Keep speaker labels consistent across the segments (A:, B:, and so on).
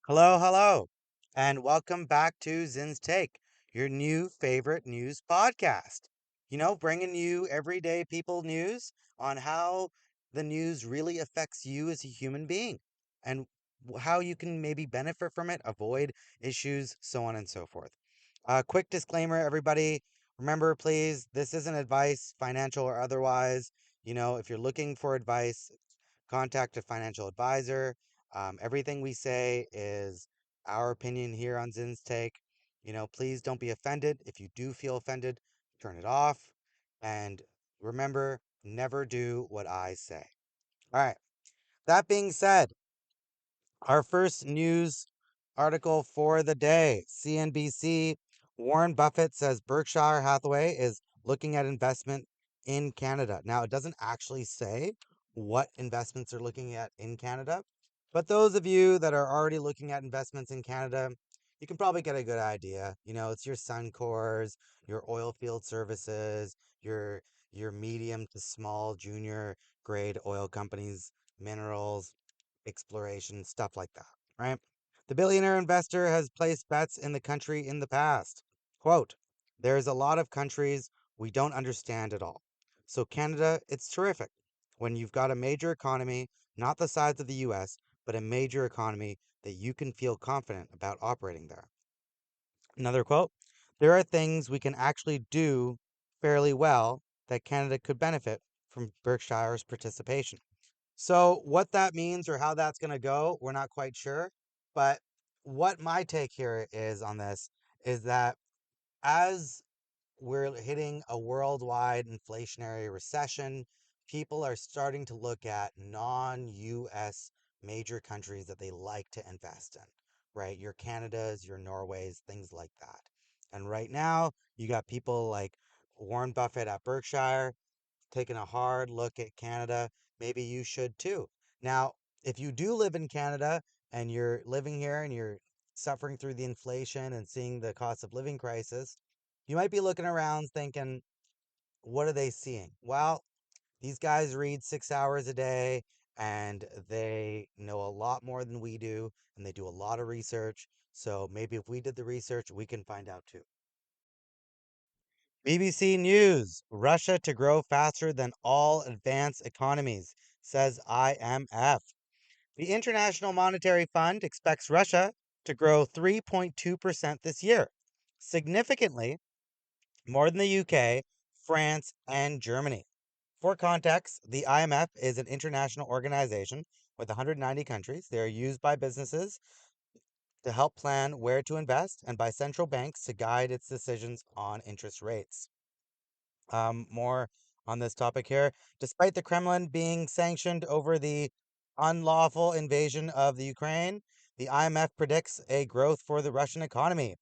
A: Hello, hello, and welcome back to zinstake, your new favorite news podcast. Bringing you everyday people news on how the news really affects you as a human being and how you can maybe benefit from it, avoid issues, so on and so forth. Quick disclaimer, everybody. Remember, please, this isn't advice, financial or otherwise. If you're looking for advice, contact a financial advisor. Everything we say is our opinion here on Zin's Take. Please don't be offended. If you do feel offended, turn it off. And remember, never do what I say. All right. That being said, our first news article for the day, CNBC. Warren Buffett says Berkshire Hathaway is looking at investment in Canada. Now, it doesn't actually say what investments they're looking at in Canada, but those of you that are already looking at investments in Canada, you can probably get a good idea. It's your Suncors, your oil field services, your medium to small junior grade oil companies, minerals, exploration, stuff like that, right? The billionaire investor has placed bets in the country in the past. Quote, there's a lot of countries we don't understand at all. So Canada, it's terrific when you've got a major economy, not the size of the US, but a major economy that you can feel confident about operating there. Another quote, there are things we can actually do fairly well that Canada could benefit from Berkshire's participation. So, what that means or how that's going to go, we're not quite sure. But what my take here is on this is that as we're hitting a worldwide inflationary recession, people are starting to look at non US major countries that they like to invest in, right? Your Canadas, your Norways, things like that. And right now, you got people like Warren Buffett at Berkshire taking a hard look at Canada. Maybe you should too. Now, if you do live in Canada and you're living here and you're suffering through the inflation and seeing the cost of living crisis, you might be looking around thinking, what are they seeing? Well, these guys read 6 hours a day and they know a lot more than we do and they do a lot of research. So maybe if we did the research, we can find out too. BBC News, Russia to grow faster than all advanced economies, says IMF. The International Monetary Fund expects Russia to grow 3.2% this year, significantly more than the UK, France, and Germany. For context, the IMF is an international organization with 190 countries. They are used by businesses to help plan where to invest and by central banks to guide its decisions on interest rates. More on this topic here. Despite the Kremlin being sanctioned over the unlawful invasion of the Ukraine, the IMF predicts a growth for the Russian economy.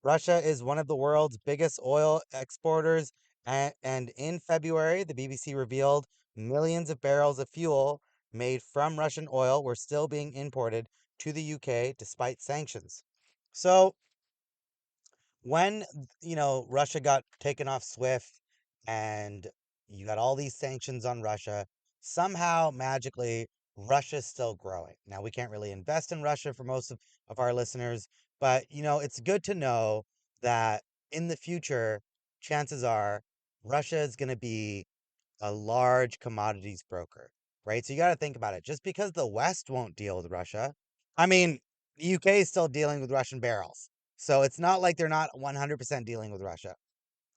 A: Russia is one of the world's biggest oil exporters, and in February, the BBC revealed millions of barrels of fuel made from Russian oil were still being imported to the UK despite sanctions. So, when Russia got taken off SWIFT and you got all these sanctions on Russia, somehow magically Russia's still growing. Now we can't really invest in Russia for most of our listeners, but it's good to know that in the future, chances are Russia is going to be a large commodities broker, right? So you got to think about it. Just because the West won't deal with Russia, I mean, the UK is still dealing with Russian barrels. So it's not like they're not 100% dealing with Russia.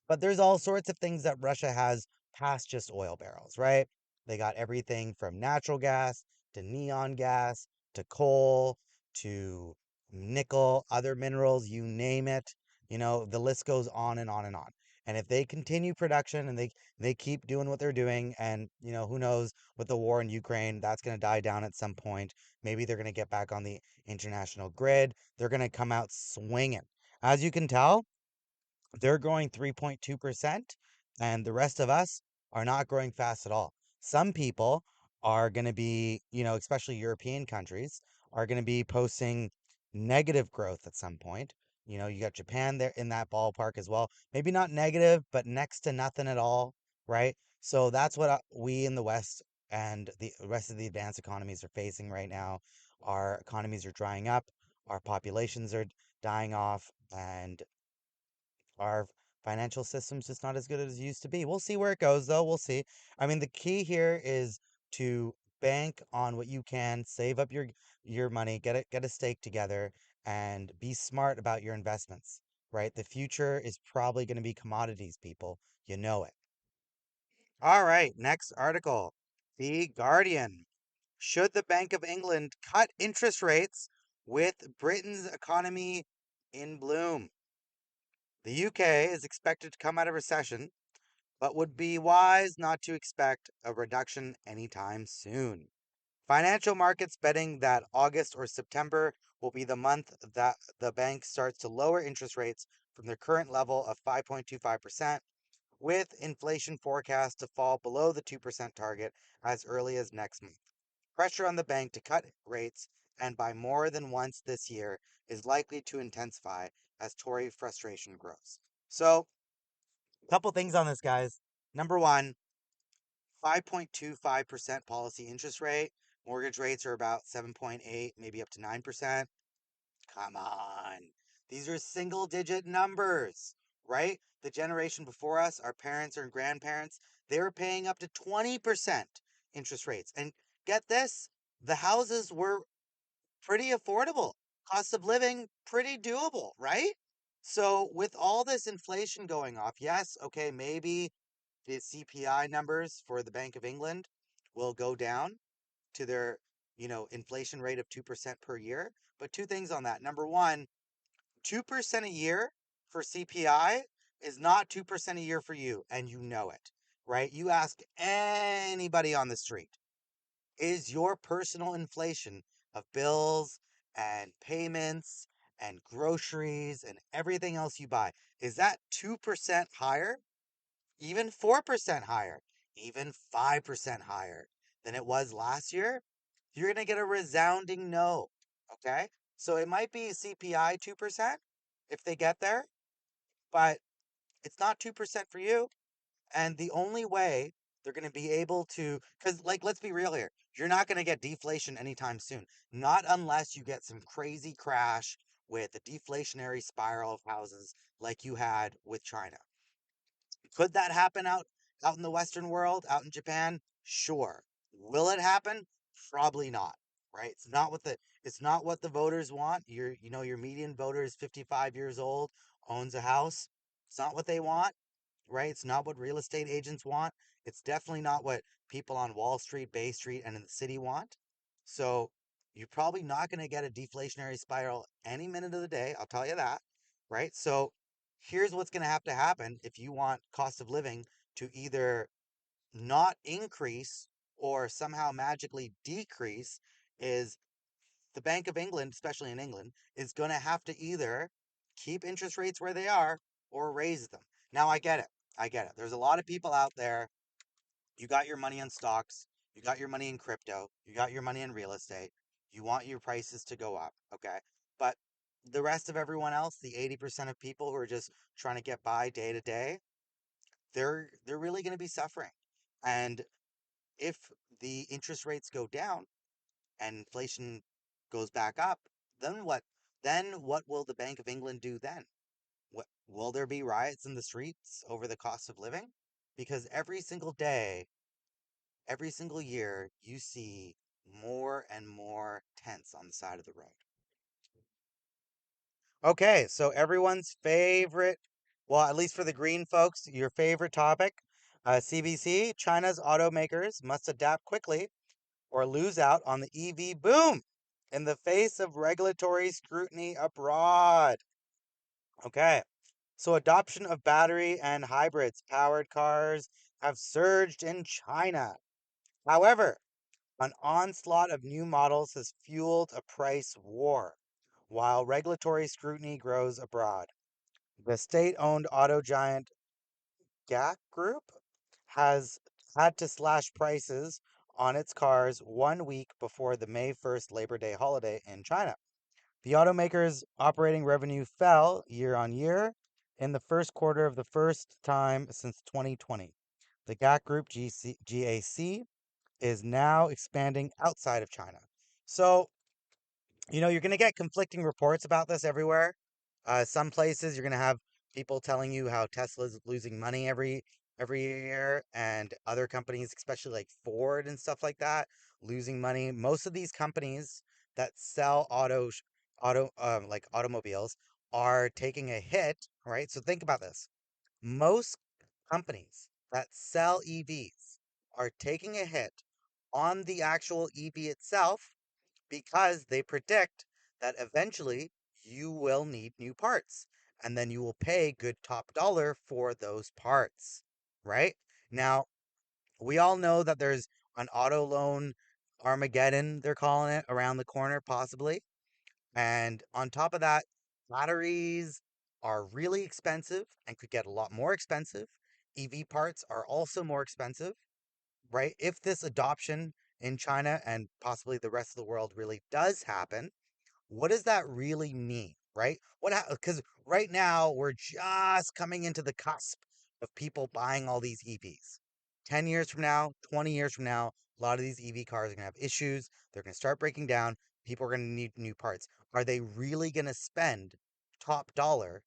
A: But there's all sorts of things that Russia has past just oil barrels, right? They got everything from natural gas to neon gas to coal to nickel, other minerals, you name it. The list goes on and on and on. And if they continue production and they keep doing what they're doing, and who knows, with the war in Ukraine, that's going to die down at some point. Maybe they're going to get back on the international grid. They're going to come out swinging. As you can tell, they're growing 3.2%, and the rest of us are not growing fast at all. Some people are going to be, especially European countries, are going to be posting negative growth at some point. You got Japan there in that ballpark as well. Maybe not negative, but next to nothing at all, right? So that's what we in the West and the rest of the advanced economies are facing right now. Our economies are drying up. Our populations are dying off, and our financial system's just not as good as it used to be. We'll see where it goes, though. We'll see. I mean, the key here is to bank on what you can, save up your money, get a stake together, and be smart about your investments. Right? The future is probably going to be commodities, people. You know it. All right, next article. The Guardian. Should the Bank of England cut interest rates with Britain's economy in bloom? The UK is expected to come out of recession, but would be wise not to expect a reduction anytime soon. Financial markets betting that August or September will be the month that the bank starts to lower interest rates from their current level of 5.25%, with inflation forecast to fall below the 2% target as early as next month. Pressure on the bank to cut rates, and by more than once this year, is likely to intensify as Tory frustration grows. So, a couple things on this, guys. Number one, 5.25% policy interest rate. Mortgage rates are about 7.8, maybe up to 9%. Come on. These are single digit numbers, right? The generation before us, our parents and grandparents, they were paying up to 20% interest rates. And get this, the houses were pretty affordable. Cost of living, pretty doable, right? So, with all this inflation going off, yes, okay, maybe the CPI numbers for the Bank of England will go down to their, inflation rate of 2% per year. But two things on that. Number one, 2% a year for CPI is not 2% a year for you, and you know it, right? You ask anybody on the street, is your personal inflation of bills and payments and groceries and everything else you buy, is that 2% higher? Even 4% higher, even 5% higher than it was last year? You're going to get a resounding no. Okay. So it might be CPI 2% if they get there, but it's not 2% for you. And the only way they're going to be able to, because, like, let's be real here, you're not going to get deflation anytime soon. Not unless you get some crazy crash with a deflationary spiral of houses like you had with China. Could that happen out in the Western world, out in Japan? Sure. Will it happen? Probably not. Right? It's not what the voters want. Your median voter is 55 years old, owns a house. It's not what they want, right? It's not what real estate agents want. It's definitely not what people on Wall Street, Bay Street, and in the city want. So you're probably not going to get a deflationary spiral any minute of the day. I'll tell you that, right? So here's what's going to have to happen if you want cost of living to either not increase or somehow magically decrease is the Bank of England, especially in England, is going to have to either keep interest rates where they are or raise them. Now, I get it. I get it. There's a lot of people out there. You got your money on stocks. You got your money in crypto. You got your money in real estate. You want your prices to go up. Okay. But the rest of everyone else, the 80% of people who are just trying to get by day to day, they're really going to be suffering. And if the interest rates go down and inflation goes back up, then what? Then what will the Bank of England do then? What will there be riots in the streets over the cost of living? Because every single day, every single year, you see more and more tents on the side of the road. Okay, so everyone's favorite, well, at least for the green folks, your favorite topic, CBC, China's automakers must adapt quickly or lose out on the EV boom in the face of regulatory scrutiny abroad. Okay. So adoption of battery and hybrids powered cars have surged in China. However, an onslaught of new models has fueled a price war, while regulatory scrutiny grows abroad. The state-owned auto giant GAC Group has had to slash prices on its cars 1 week before the May 1st Labor Day holiday in China. The automaker's operating revenue fell year on year in the first quarter of the first time since 2020. The GAC Group GAC is now expanding outside of China. So You're going to get conflicting reports about this everywhere. Some places you're going to have people telling you how Tesla's losing money every year, and other companies, especially like Ford and stuff like that, losing money. Most of these companies that sell like automobiles are taking a hit, right? So think about this. Most companies that sell EVs are taking a hit on the actual EV itself because they predict that eventually you will need new parts, and then you will pay good top dollar for those parts, right? Now, we all know that there's an auto loan Armageddon, they're calling it, around the corner, possibly. And on top of that, batteries are really expensive and could get a lot more expensive. EV parts are also more expensive, right? If this adoption in China and possibly the rest of the world really does happen, what does that really mean, right? Because right now we're just coming into the cusp of people buying all these EVs. 10 years from now, 20 years from now, a lot of these EV cars are going to have issues. They're going to start breaking down. People are going to need new parts. Are they really going to spend top dollar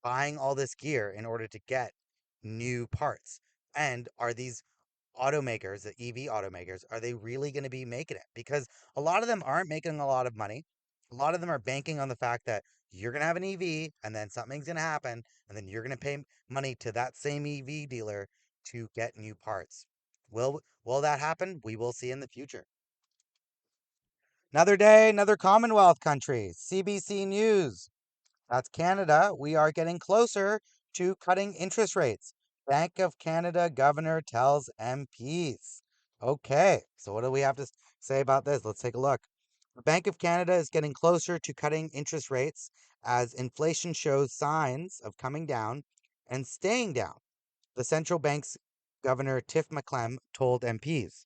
A: buying all this gear in order to get new parts? And are these automakers, the EV automakers, are they really going to be making it? Because a lot of them aren't making a lot of money. A lot of them are banking on the fact that you're going to have an EV and then something's going to happen and then you're going to pay money to that same EV dealer to get new parts. Will that happen? We will see in the future. Another day, another Commonwealth country. CBC News. That's Canada. We are getting closer to cutting interest rates. Bank of Canada governor tells MPs. Okay, so what do we have to say about this? Let's take a look. The Bank of Canada is getting closer to cutting interest rates as inflation shows signs of coming down and staying down. The central bank's Governor Tiff Macklem told MPs.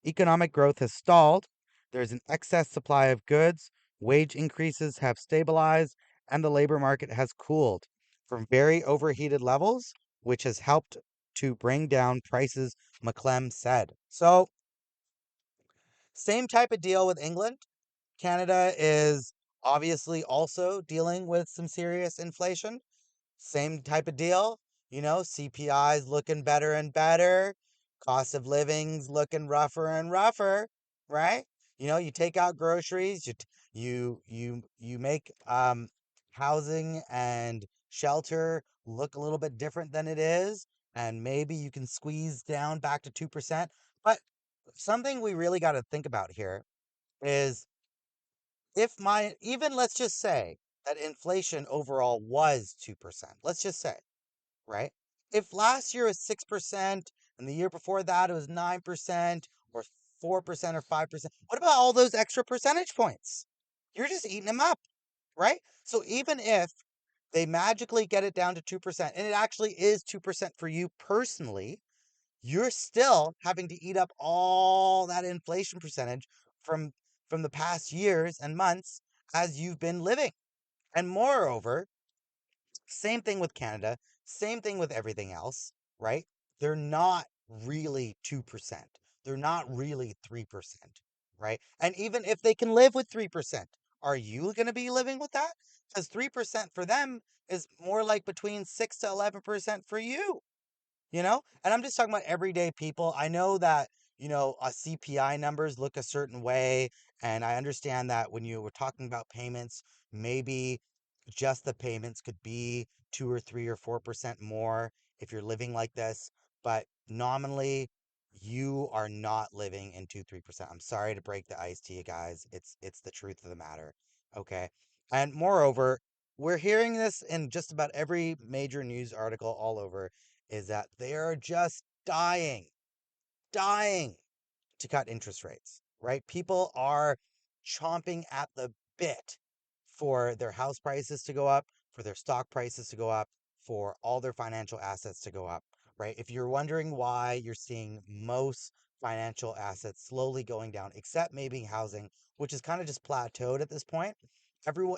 A: Economic growth has stalled, there's an excess supply of goods, wage increases have stabilized, and the labor market has cooled from very overheated levels, which has helped to bring down prices, Macklem said. So, same type of deal with England. Canada is obviously also dealing with some serious inflation. Same type of deal. CPI's looking better and better. Cost of living's looking rougher and rougher, right? You take out groceries, you make housing and shelter look a little bit different than it is, and maybe you can squeeze down back to 2%. But something we really got to think about here is, if my even let's just say that inflation overall was 2%. Let's just say, right? If last year was 6% and the year before that it was 9% or 4% or 5%, what about all those extra percentage points? You're just eating them up, right? So even if they magically get it down to 2%, and it actually is 2% for you personally, you're still having to eat up all that inflation percentage from from the past years and months as you've been living. And moreover, same thing with Canada, same thing with everything else, right? They're not really 2%. They're not really 3%, right? And even if they can live with 3%, are you going to be living with that? Because 3% for them is more like between 6 to 11% for you. And I'm just talking about everyday people. I know that, CPI numbers look a certain way, and I understand that when you were talking about payments, maybe just the payments could be 2 or 3 or 4% more if you're living like this, but nominally you are not living in 2-3%. I'm sorry to break the ice to you guys. It's the truth of the matter. Okay. And moreover, we're hearing this in just about every major news article all over, is that they are just dying to cut interest rates, right? People are chomping at the bit for their house prices to go up, for their stock prices to go up, for all their financial assets to go up, right? If you're wondering why you're seeing most financial assets slowly going down, except maybe housing, which is kind of just plateaued at this point,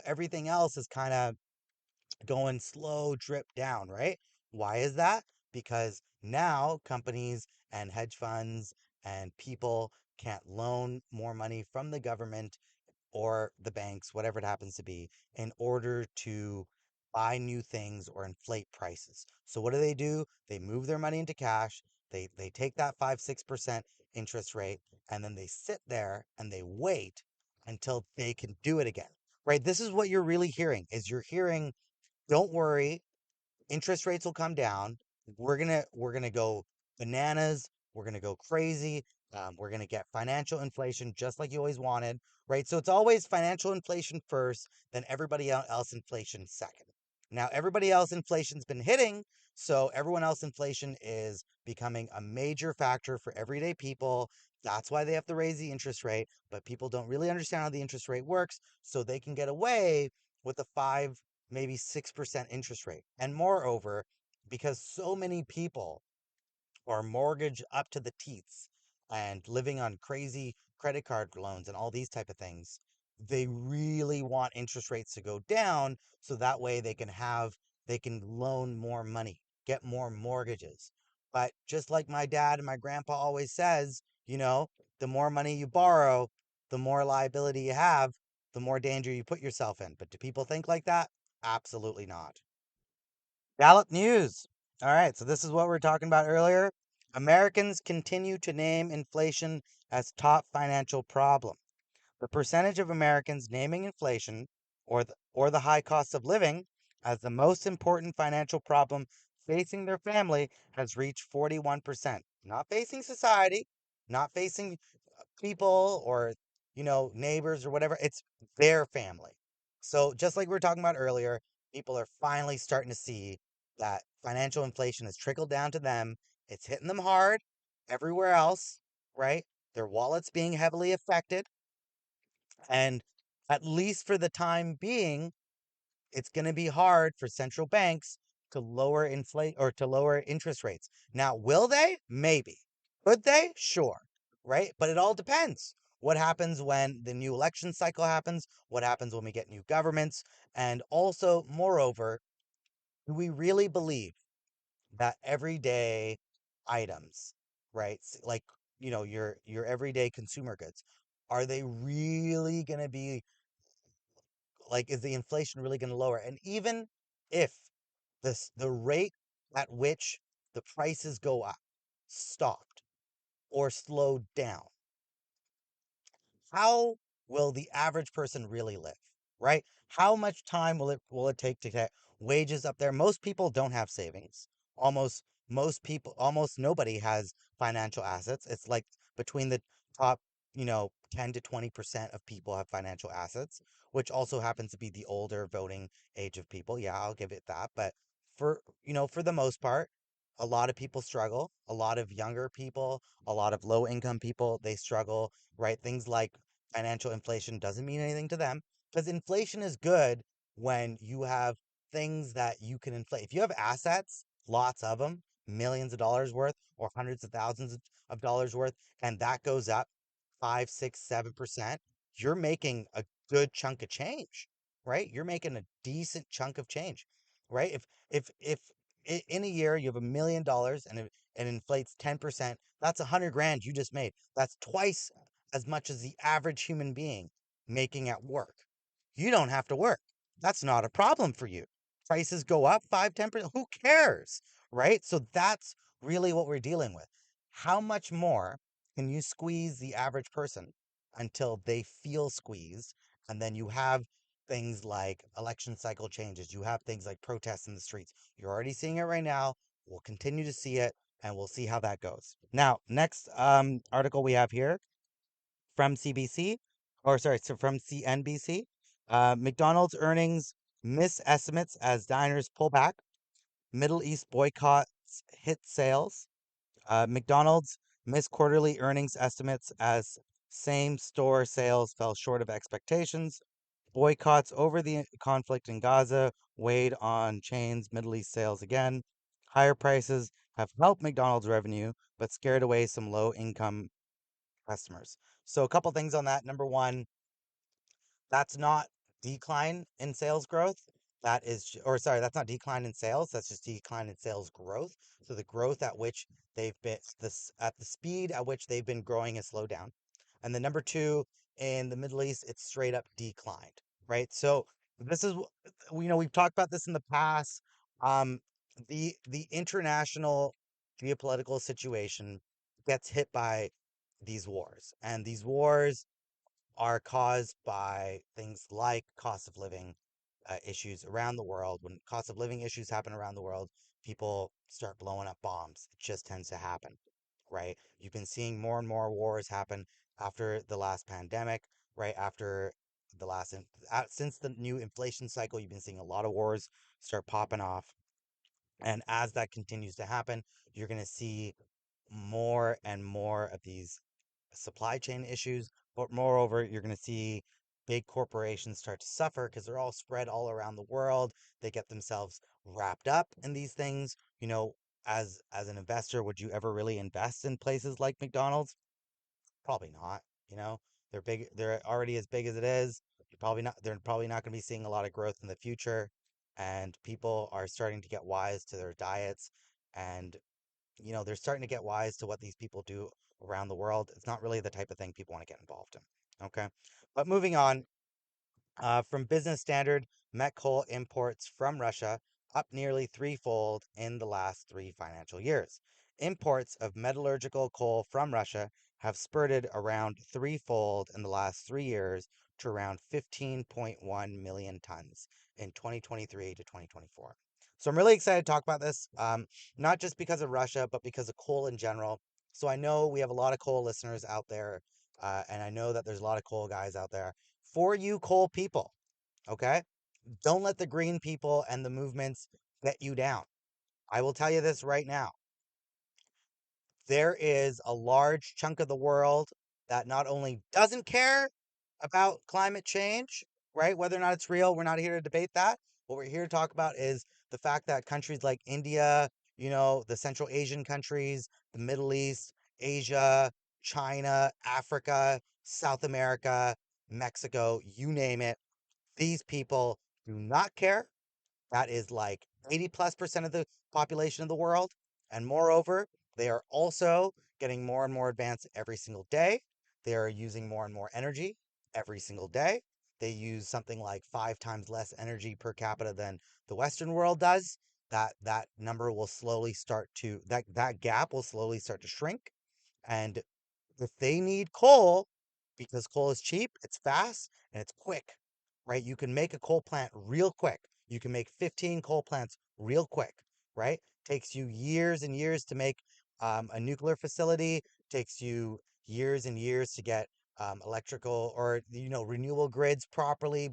A: everything else is kind of going slow drip down, right? Why is that? Because now companies and hedge funds and people can't loan more money from the government or the banks, whatever it happens to be, in order to buy new things or inflate prices. So what do? They move their money into cash. They take that 5, 6% interest rate, and then they sit there and they wait until they can do it again. Right? This is what you're really hearing is you're hearing, don't worry, interest rates will come down. We're gonna go bananas. We're gonna go crazy. We're gonna get financial inflation just like you always wanted, right? So it's always financial inflation first, then everybody else inflation second. Now everybody else inflation's been hitting, so everyone else inflation is becoming a major factor for everyday people. That's why they have to raise the interest rate, but people don't really understand how the interest rate works, so they can get away with a 5, maybe 6% interest rate. And moreover, because so many people are mortgaged up to the teats and living on crazy credit card loans and all these type of things, they really want interest rates to go down so that way they can loan more money, get more mortgages. But just like my dad and my grandpa always says, the more money you borrow, the more liability you have, the more danger you put yourself in. But do people think like that? Absolutely not. Gallup News. All right, so this is what we were talking about earlier. Americans continue to name inflation as top financial problem. The percentage of Americans naming inflation or the high cost of living as the most important financial problem facing their family has reached 41%. Not facing society, not facing people or neighbors or whatever. It's their family. So just like we were talking about earlier, people are finally starting to see that financial inflation has trickled down to them. It's hitting them hard everywhere else, right? Their wallets being heavily affected, and at least for the time being, it's going to be hard for central banks to lower inflate or to lower interest rates. Now, will they? Maybe. Could they? Sure. Right? But it all depends. What happens when the new election cycle happens? What happens when we get new governments? And also, moreover, do we really believe that everyday items, right? Like, your everyday consumer goods, are they really going to be like, is the inflation really going to lower? And even if the rate at which the prices go up stopped or slowed down, how will the average person really live, right? How much time will it take to get wages up there? Most people don't have savings. Almost most people, almost nobody has financial assets. It's like between the top, 10 to 20% of people have financial assets, which also happens to be the older voting age of people. Yeah, I'll give it that. But for the most part, a lot of people struggle. A lot of younger people, a lot of low income people, they struggle, right? Things like financial inflation doesn't mean anything to them because inflation is good when you have things that you can inflate. If you have assets, lots of them, millions of dollars worth or hundreds of thousands of dollars worth, and that goes up 5, 6, 7%, you're making a good chunk of change, right? You're making a decent chunk of change, right? If in a year you have $1 million and it inflates 10%, that's 100 grand you just made. That's twice as much as the average human being making at work. You don't have to work. That's not a problem for you. Prices go up 5, 10%. Who cares? Right? So that's really what we're dealing with. How much more can you squeeze the average person until they feel squeezed? And then you have things like election cycle changes. You have things like protests in the streets. You're already seeing it right now. We'll continue to see it and we'll see how that goes. Now, next article we have here from CBC, or sorry, so from CNBC. McDonald's earnings miss estimates as diners pull back. Middle East boycotts hit sales. McDonald's missed quarterly earnings estimates as same store sales fell short of expectations. Boycotts over the conflict in Gaza weighed on chains' Middle East sales again. Higher prices have helped McDonald's revenue, but scared away some low income customers. So, a couple things on that. Number one, that's not decline in sales growth. Or sorry, that's not decline in sales. That's just decline in sales growth. So the growth at which they've been at the speed at which they've been growing has slowed down. And then number two, In the Middle East, it's straight up declined, right? So this is, we've talked about this in the past. Um, the international geopolitical situation gets hit by these wars, and these wars are caused by things like cost of living issues around the world. When cost of living issues happen around the world, people start blowing up bombs. It just tends to happen, right? You've been seeing more and more wars happen after the last pandemic, right? After the last, since the new inflation cycle, you've been seeing a lot of wars start popping off. And as that continues to happen, you're going to see more and more of these supply chain issues. But moreover, you're going to see big corporations start to suffer because they're all spread all around the world. They get themselves wrapped up in these things. As an investor, would you ever really invest in places like McDonald's? Probably not. You know, they're big. They're already as big as it is. You're probably not. They're probably not going to be seeing a lot of growth in the future. And people are starting to get wise to their diets, and they're starting to get wise to what these people do around the world. It's not really the type of thing people want to get involved in. Okay. But moving on, from business standard, met coal imports from Russia up nearly threefold in the last 3 financial years. Imports of metallurgical coal from Russia have spurted around threefold in the last 3 years to around 15.1 million tons in 2023 to 2024. So I'm really excited to talk about this, not just because of Russia, but because of coal in general. So I know we have a lot of coal listeners out there, and I know that there's a lot of coal guys out there. For you coal people, okay? Don't let the green people and the movements get you down. I will tell you this right now. There is a large chunk of the world that not only doesn't care about climate change, right? Whether or not it's real, we're not here to debate that. What we're here to talk about is the fact that countries like India, the Central Asian countries, the Middle East, Asia, China, Africa, South America, Mexico, you name it, these people do not care. That is like 80+% of the population of the world. And moreover, they are also getting more and more advanced every single day. They are using more and more energy every single day. They use something like 5 times less energy per capita than the Western world does. That number will slowly start to that gap will slowly start to shrink. And if they need coal, because coal is cheap, it's fast, and it's quick, right? You can make a coal plant real quick. You can make 15 coal plants real quick, right? Takes you years and years to make a nuclear facility. Takes you years and years to get electrical or renewable grids properly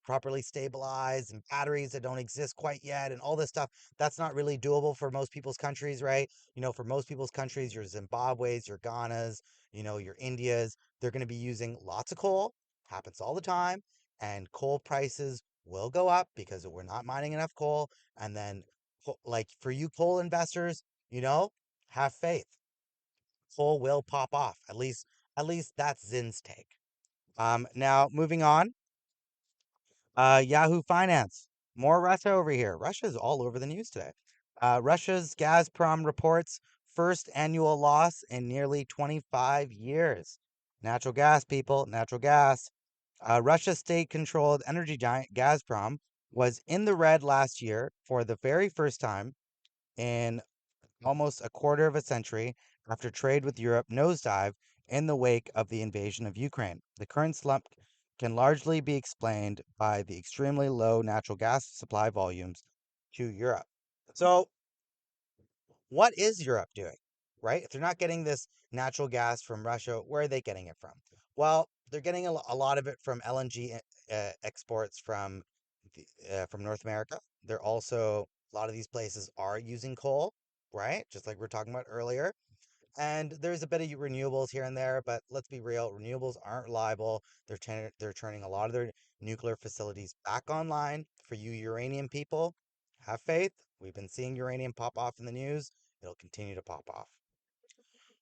A: properly stabilized, and batteries that don't exist quite yet, and all this stuff. That's not really doable for most people's countries, right? For most people's countries, your Zimbabwe's, your Ghana's, your India's, they're going to be using lots of coal. Happens all the time. And coal prices will go up because we're not mining enough coal. And then, like for you coal investors, have faith. Coal will pop off. At least that's Zin's take. Now moving on. Yahoo Finance. More Russia over here. Russia's all over the news today. Russia's Gazprom reports first annual loss in nearly 25 years. Natural gas, people, natural gas. Russia's state controlled energy giant Gazprom was in the red last year for the very first time in almost a quarter of a century after trade with Europe nosedived in the wake of the invasion of Ukraine. The current slump can largely be explained by the extremely low natural gas supply volumes to Europe. So, what is Europe doing? Right? If they're not getting this natural gas from Russia, where are they getting it from? Well, they're getting a lot of it from LNG exports from North America. They're also a lot of these places are using coal, right? Just like we are talking about earlier. And there's a bit of renewables here and there, but let's be real, renewables aren't reliable. They're turning a lot of their nuclear facilities back online. For you uranium people, have faith. We've been seeing uranium pop off in the news. It'll continue to pop off.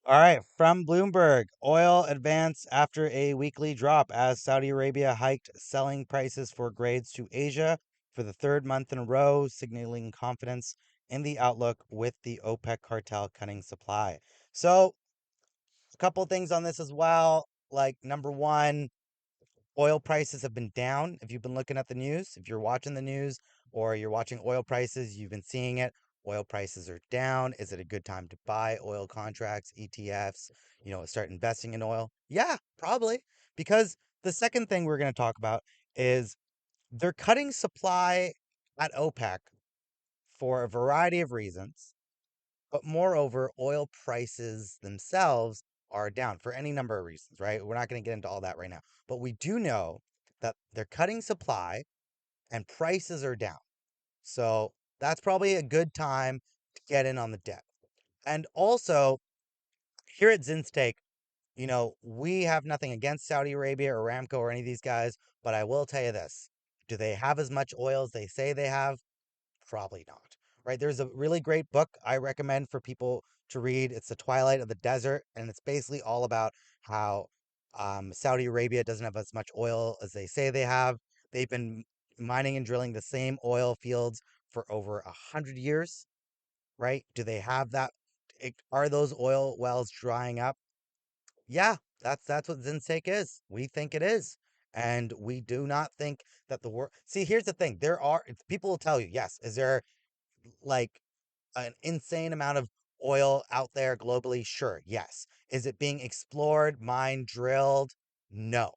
A: All right, from Bloomberg, oil advance after a weekly drop as Saudi Arabia hiked selling prices for grades to Asia for the third month in a row, signaling confidence in the outlook with the OPEC cartel cutting supply. So A couple things on this as well. Like number one, oil prices have been down. If you've been looking at the news, if you're watching the news or you're watching oil prices, you've been seeing it. Oil prices are down. Is it a good time to buy oil contracts, ETFs, start investing in oil? Yeah, probably. Because the second thing we're going to talk about is they're cutting supply at OPEC for a variety of reasons. But moreover, oil prices themselves are down for any number of reasons, right? We're not going to get into all that right now. But we do know that they're cutting supply and prices are down. So that's probably a good time to get in on the debt. And also, here at zinstake, we have nothing against Saudi Arabia or Aramco or any of these guys, but I will tell you this. Do they have as much oil as they say they have? Probably not. Right? There's a really great book I recommend for people to read. It's The Twilight of the Desert, and it's basically all about how Saudi Arabia doesn't have as much oil as they say they have. They've been mining and drilling the same oil fields for over 100 years, right? Do they have that? Are those oil wells drying up? Yeah, that's what Zinstake is. We think it is. And we do not think that the world. See, here's the thing. There are people will tell you, yes, is there like an insane amount of oil out there globally? Sure, yes. Is it being explored, mined, drilled? No.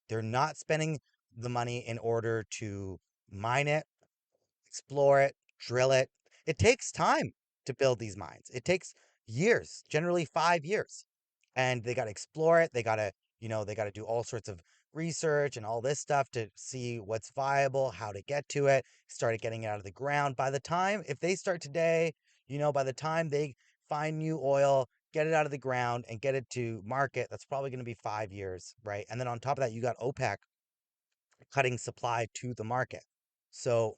A: They're not spending the money in order to mine it, explore it, drill it. It takes time to build these mines. It takes years, generally 5 years. And they got to explore it. They got to do all sorts of research and all this stuff to see what's viable, how to get to it, started getting it out of the ground. By the time, if they start today, by the time they find new oil, get it out of the ground and get it to market, that's probably going to be 5 years, right? And then on top of that, you got OPEC cutting supply to the market. So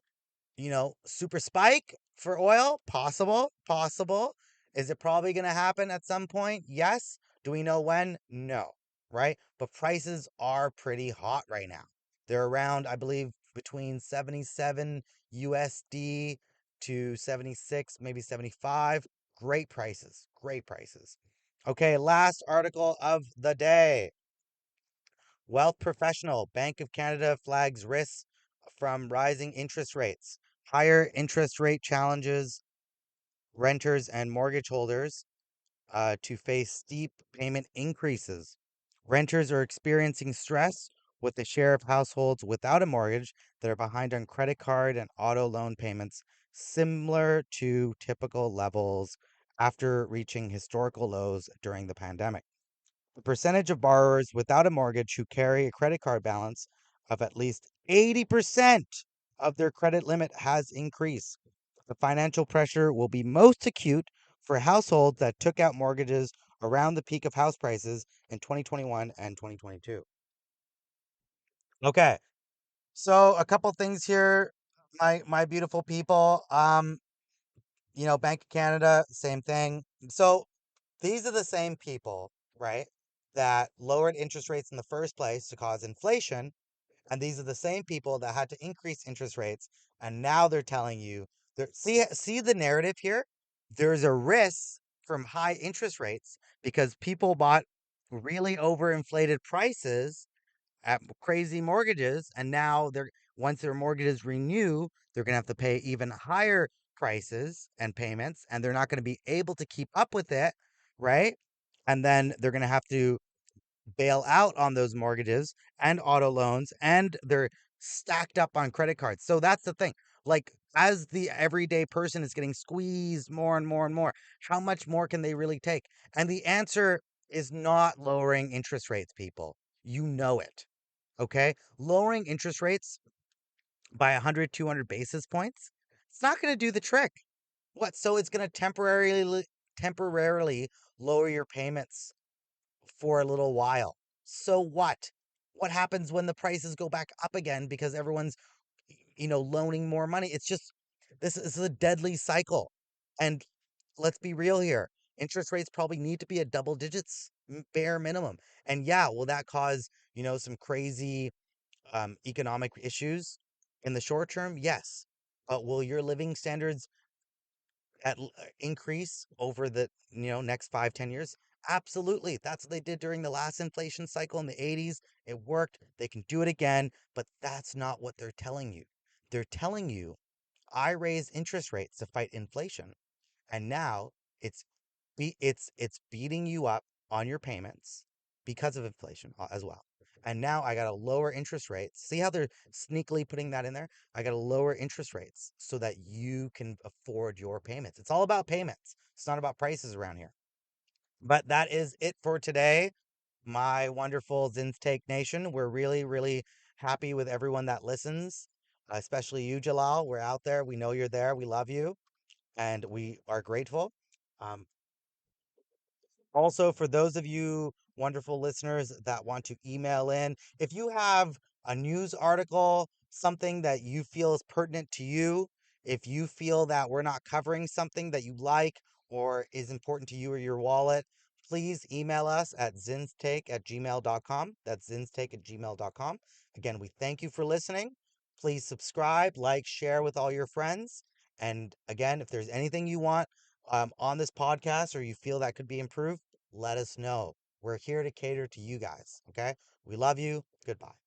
A: super spike for oil? Possible, possible. Is it probably going to happen at some point? Yes. Do we know when? No, right? But prices are pretty hot right now. They're around, I believe, between 77 USD to 76, maybe 75. Great prices, great prices. Okay, last article of the day. Wealth Professional, Bank of Canada flags risks from rising interest rates. Higher interest rate challenges renters and mortgage holders to face steep payment increases. Renters are experiencing stress with the share of households without a mortgage that are behind on credit card and auto loan payments, similar to typical levels after reaching historical lows during the pandemic. The percentage of borrowers without a mortgage who carry a credit card balance of at least 80% of their credit limit has increased. The financial pressure will be most acute for households that took out mortgages around the peak of house prices in 2021 and 2022. Okay, so a couple things here, my beautiful people. Bank of Canada, same thing. So these are the same people, right, that lowered interest rates in the first place to cause inflation. And these are the same people that had to increase interest rates. And now they're telling you, see the narrative here? There's a risk from high interest rates because people bought really overinflated prices at crazy mortgages, and now they're once their mortgages renew, they're going to have to pay even higher prices and payments, and they're not going to be able to keep up with it, right? And then they're going to have to bail out on those mortgages and auto loans, and they're stacked up on credit cards. So that's the thing. Like, as the everyday person is getting squeezed more and more and more, how much more can they really take? And the answer is not lowering interest rates, people. You know it. Okay? Lowering interest rates by 100, 200 basis points, it's not going to do the trick. What? So it's going to temporarily lower your payments for a little while. So what? What happens when the prices go back up again because everyone's, loaning more money? It's just this is a deadly cycle. And let's be real here. Interest rates probably need to be at double digits bare minimum. And yeah, will that cause, some crazy economic issues in the short term? Yes. But will your living standards increase over the next 5, 10 years? Absolutely. That's what they did during the last inflation cycle in the 80s. It worked. They can do it again, but that's not what they're telling you. They're telling you, I raise interest rates to fight inflation. And now it's it's beating you up on your payments because of inflation as well. And now I got to lower interest rates. See how they're sneakily putting that in there? I got to lower interest rates so that you can afford your payments. It's all about payments. It's not about prices around here. But that is it for today, my wonderful Zinstake Nation. We're really, really happy with everyone that listens, especially you, Jalal. We're out there. We know you're there. We love you and we are grateful. Um, Also, for those of you wonderful listeners that want to email in, if you have a news article, something that you feel is pertinent to you, if you feel that we're not covering something that you like or is important to you or your wallet, please email us at zinstake@gmail.com. That's zinstake@gmail.com. Again, we thank you for listening. Please subscribe, like, share with all your friends. And again, if there's anything you want on this podcast or you feel that could be improved, let us know. We're here to cater to you guys. Okay. We love you. Goodbye.